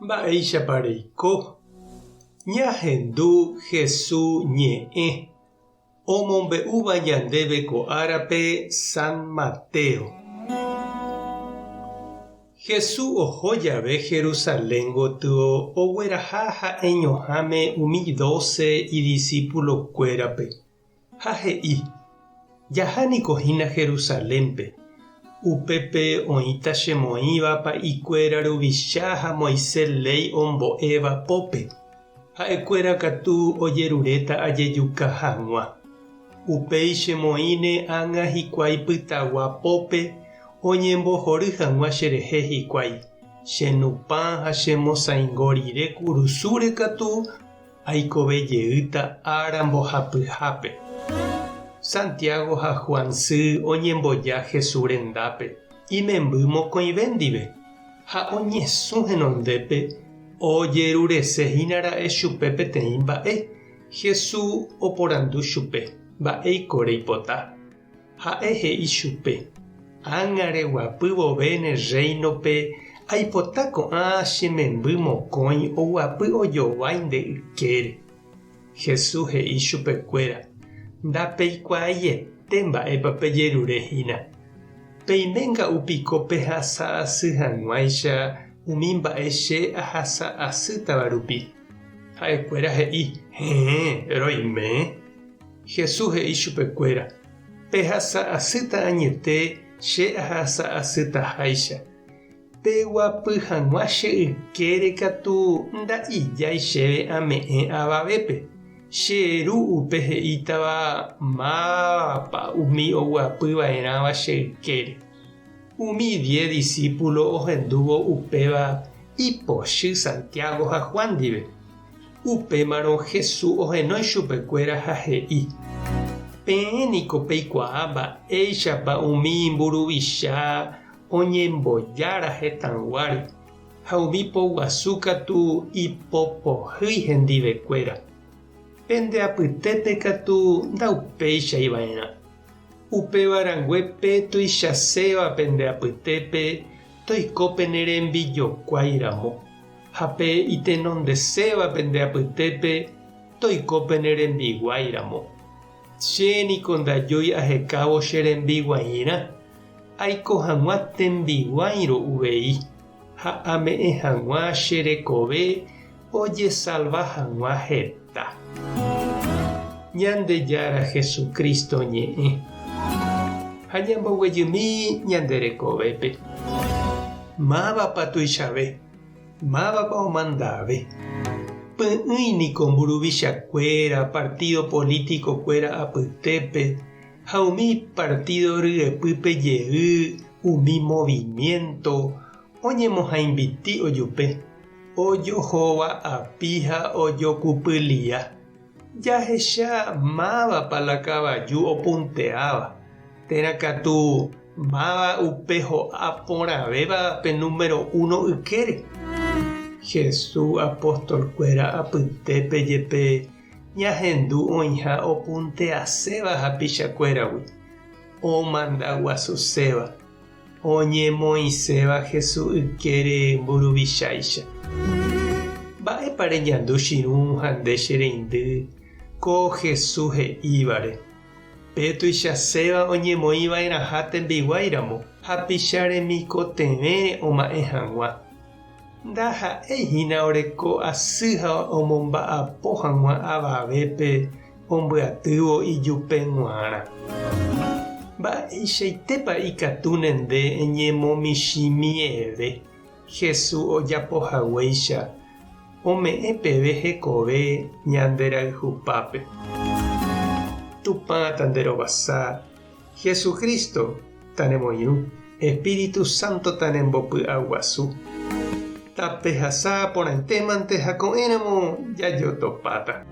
Mba'éichapareiko ñahendu Jesús ñe'ẽ omombe'úva ñandéve ko árape San Mateo. Jesús oho jave Jerusalén gotyo ogueraha ha'e ñohãme umi 12 idiscípulokuérape ha he'i: jahánikohína Jerusalénpe. Upépe oĩta chemoĩvapa ikuéra ruvicha ha Moisés ley ombo'éva pópe. Ha'ekuéra katu ojeruréta ajejuka hag̃ua. Upéi chemoĩne ág̃a hikuái pytagua pópe oñembohory hag̃ua cherehe hikuái. Chenupã ha chemosãingo rire kurusúre katu aikovejeýta ára mbohapyhápe. Santiago ha Juan sy oñemboja Jesús rendápe imemby mokõive ndive ha oñesũ henondépe ojeruresehínara'e chupe peteĩ mba'e. Jesús oporandu chupe mba'éiko reipota. Ha'e he'i chupe: ág̃are guapy vove ne reinope aipota ko'ã chememby mokõi oguapy ojovaínte ykére. Jesús he'i chupekuéra: ndapeikuaaiete mba'épa pejerurehína. Peiménga'upiko pehasa asy hag̃uáicha umi mba'e che ahasa asýtava rupi. Ha'ekuéra he'i: roime. Jesús he'i chupekuéra: pehasa asýta añete che ahasa asýtaháicha. Peguapy hag̃ua che ykére katu nda'ijái chéve ame'ẽ avavépe. Che ru'upe he'ítava mávapa umi oguapyva'erãva che ykére. Umi 10 discípulo ohendúvo upéva ipochy Santiago ha Juan ndive. Upémarõ Jesús ohenói chupekuéra ha he'i: peẽniko peikuaa mba'éichapa umi mburuvicha oñembojára hetãguáre ha umi poguasu katu ipopohýi hendivekuéra. Pendeapytépe katu ndaupéichaiva'erã. Upevarangue pe tuichaséva pendeapytépe toikópe ne rembijokuáiramo ha pe itenondeséva pendeapytépe toikópe ne rembiguáiramo. Chéniko ndajói ahekávo che rembiguaíra. Aiko hag̃ua tembiguáirõ uvei ha ame'ẽ hag̃ua che rekove ojesalva hag̃ua heta. Ñandejára Jesucristo ñe'ẽ ha ñamboguejymi ñande rekovépe. Mávapa tuichave, mávapa omandáve. Py'ỹiniko mburuvichakuéra partido políticokuéra apytépe ha umi partido ryepýpe jey umi movimiento oñemohãimbiti ojupe. Ojohóva api ha ojokupylia. Jahecha mávapa la kavaju opunteáva. Térã katu máva upe ho'a porãvéva pe número 1 ykére. Jesús apóstolkuéra apytépe jepe ñahendu oĩha opunteaséva hapichakuéragui. Omandaguasuséva oñemoĩséva Jesús ykére mburuvicháicha. Mba'épa reñandu chiru ha nde che reindy ko Jesús he'ívare. Pe tuichaséva oñemoĩvairaha tembiguáiramo ha picharemiko tevére oma'ẽ hag̃ua. Ndaha'éhína oreko asy ha omomba'apo hag̃ua avavépe ombyatyvo ijupeguarã. Mba'eichaitépa ikatu nde eñemomichĩmieve. Jesús ojapohaguéicha ome'ẽ peve hekove ñande rayhupápe. Tupã tanderovasa. Jesucristo tanemoirũ. Espíritu Santo tanembopy'aguasu. Tapehasa porãitémante ha ko'ẽramo jajotopáta.